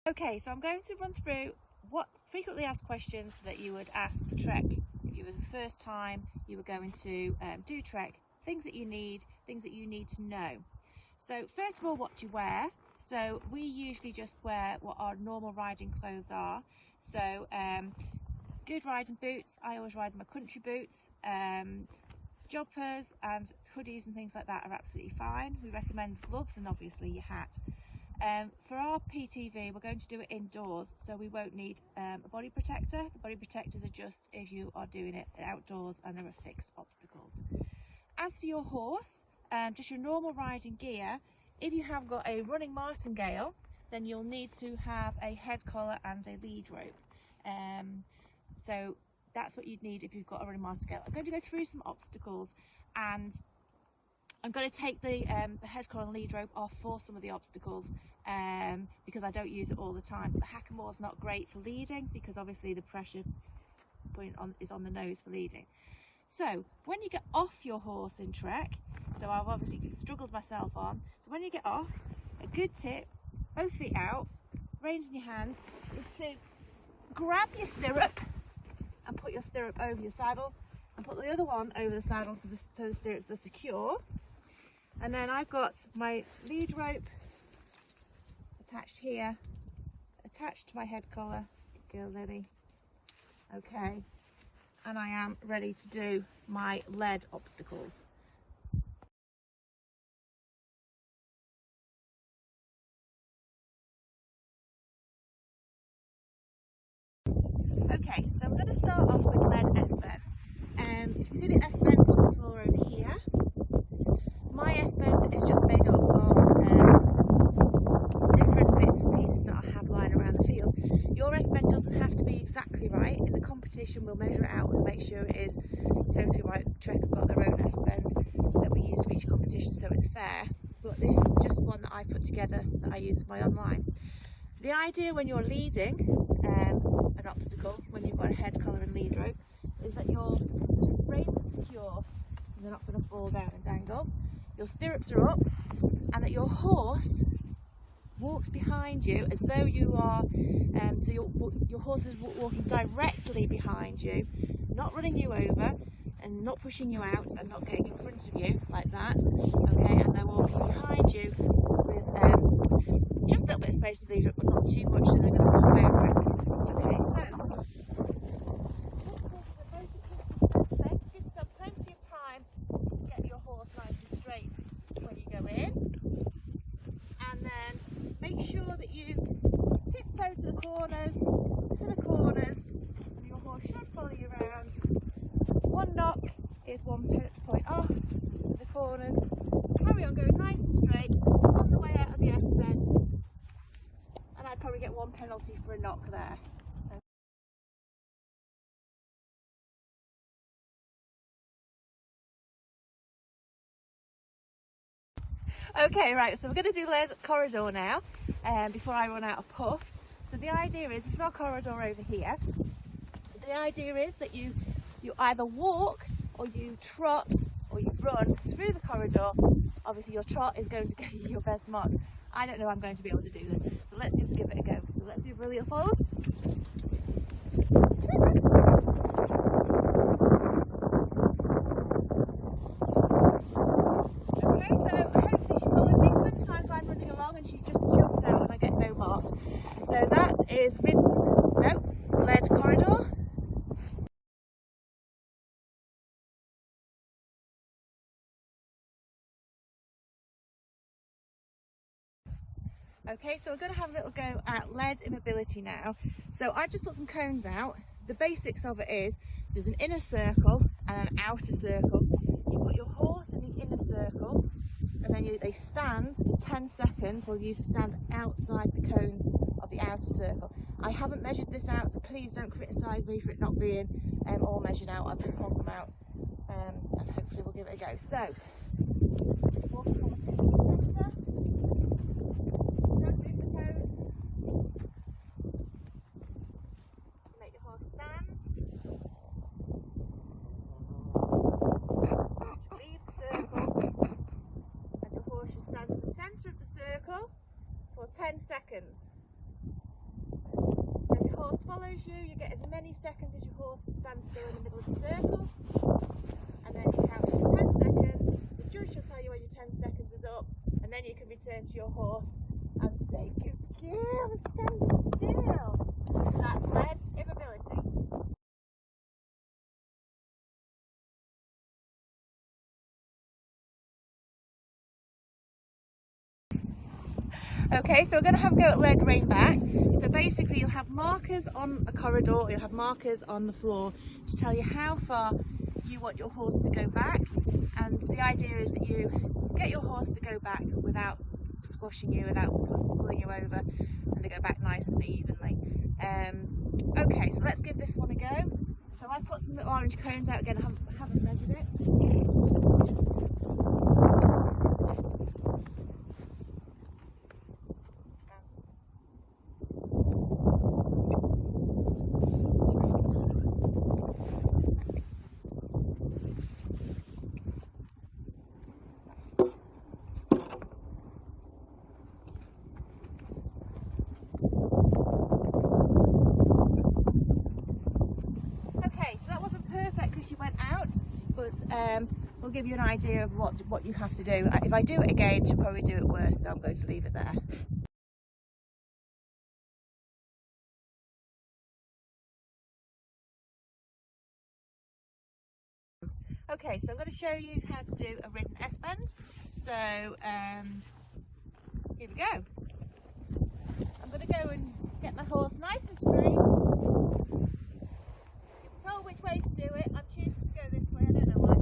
Okay, so I'm going to run through what frequently asked questions that you would ask for TREC if you were the first time you were going to do TREC, things that you need to know. So first of all, what do you wear? So we usually just wear what our normal riding clothes are. So good riding boots, I always ride my country boots. Jumpers and hoodies and things like that are absolutely fine. We recommend gloves and obviously your hat. For our PTV, we're going to do it indoors, so we won't need a body protector. The body protectors are just if you are doing it outdoors and there are fixed obstacles. As for your horse, just your normal riding gear. If you have got a running martingale, then you'll need to have a head collar and a lead rope. So that's what you'd need if you've got a running martingale. I'm going to go through some obstacles, and I'm going to take the head collar and lead rope off for some of the obstacles because I don't use it all the time. The hackamoor's not great for leading because obviously the pressure point is on the nose for leading. So when you get off your horse in TREC, so I've obviously struggled myself on, so when you get off, a good tip, both feet out, reins in your hand, is to grab your stirrup and put your stirrup over your saddle and put the other one over the saddle so the stirrups are secure. And then I've got my lead rope attached here, attached to my head collar, girl Lily, okay, and I am ready to do my lead obstacles. Okay, so I'm going to start off with lead S-bend. You can see the S-bend on the floor over here. My S-bend is just made up of different bits and pieces that I have lying around the field. Your S-bend doesn't have to be exactly right. In the competition we'll measure it out and make sure it is totally right. TREC have got their own S-bend that we use for each competition, so it's fair. But this is just one that I put together that I use for my online. So the idea when you're leading an obstacle, when you've got a head collar and lead rope, is that your reins are secure and they're not going to fall down and dangle. Your stirrups are up, and that your horse walks behind you as though you are, so your horse is walking directly behind you, not running you over and not pushing you out and not getting in front of you like that, okay, and they're walking behind you with just a little bit of space to lead up, but not too much so they're going to fall over. Okay, so give yourself plenty of time to get your horse nice and straight when you go in, and then make sure that you tiptoe to the corners, and your horse should follow you around. One knock is 1 point off to the corners. Carry on going nice and straight on the way out of the S-bend, and I'd probably get 1 penalty for a knock there. Okay, right, so we're going to do lead corridor now, before I run out of puff. So the idea is, this is our corridor over here. The idea is that you either walk or you trot or you run through the corridor. Obviously your trot is going to get you your best mark. I don't know if I'm going to be able to do this, so let's just give it a go. So let's do brilliant falls. Okay, so hopefully she followed me. Sometimes I'm running along and she just jumps out and I get no marks. So that is lead corridor. Okay, so we're going to have a little go at lead immobility now. So I've just put some cones out. The basics of it is there's an inner circle and an outer circle. You put your horse in the inner circle and then they stand for 10 seconds, or you stand outside the cones of the outer circle. I haven't measured this out, so please don't criticise me for it not being all measured out. I've just pulled them out and hopefully we'll give it a go. So, walk forward to the centre. Don't move the cones. Make your horse stand. Leave the circle. And your horse should stand in the centre of the circle for 10 seconds. horse follows you, you get as many seconds as your horse stands still in the middle of the circle, and then you count for 10 seconds. The judge will tell you when your 10 seconds is up, and then you can return to your horse and say, good girl, stand still. That's lead immobility. Okay, so we're going to have a go at lead rein back. So basically you'll have markers on a corridor, you'll have markers on the floor to tell you how far you want your horse to go back, and the idea is that you get your horse to go back without squashing you, without pulling you over, and to go back nice and evenly. Okay, so let's give this one a go. So I've put some little orange cones out again, I haven't measured it. She went out, but we'll give you an idea of what you have to do. If I do it again, she'll probably do it worse, so I'm going to leave it there. Okay, so I'm going to show you how to do a ridden S-bend. So here we go. I'm going to go and get my horse nice and straight. I'm told which way to do it. I'm choosing to go this way, I don't know why.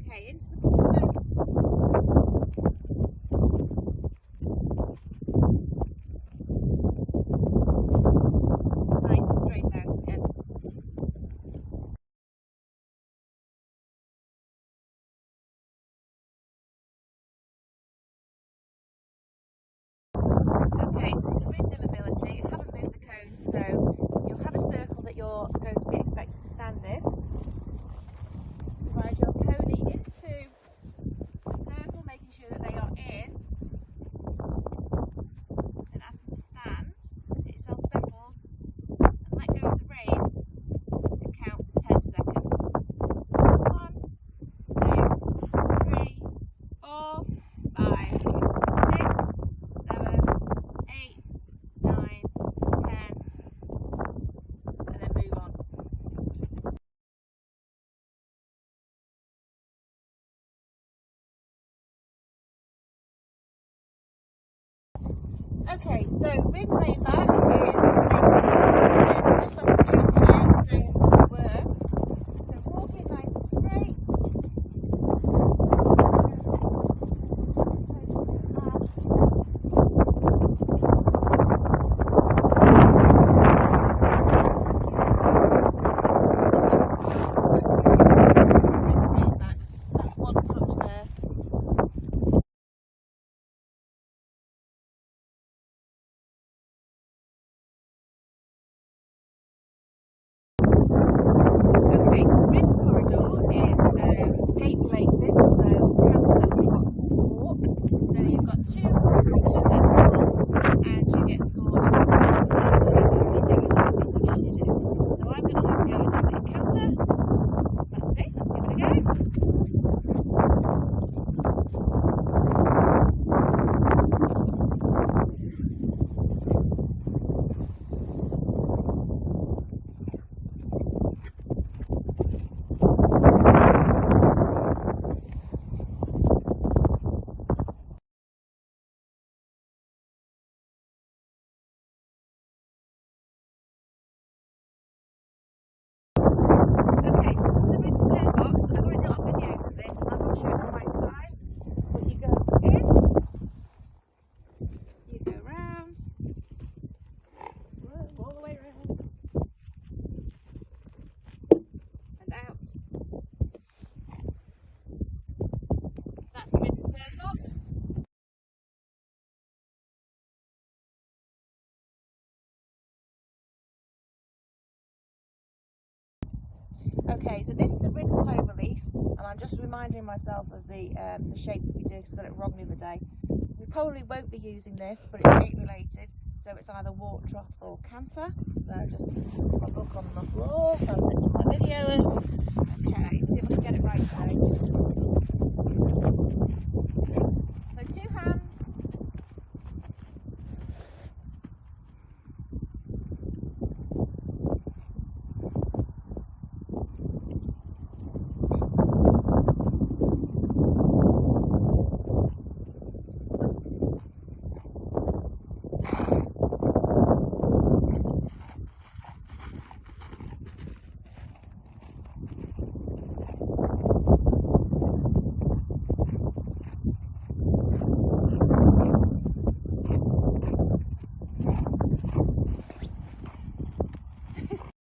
Okay, into the foremost. Nice and straight out again. Okay, so to rid immobility, you haven't moved the cones, so you'll have a circle that you're going to be expected to stand in. Ride your pony into the circle, making sure that they are in, and ask them to stand, get yourself settled, and let go of the reins and count for 10 seconds. 1, 2, 3, 4, 5, 6, 7, 8, 9, 10, and then move on. Okay, so ridden rein back is basically just like the counting to work. So walking nice and straight. That's one touch there. Okay, so this is a ridden clover leaf, and I'm just reminding myself of the shape that we do because I got it wrong the other day. We probably won't be using this, but it's gait related, so it's either walk, trot or canter. So just a look on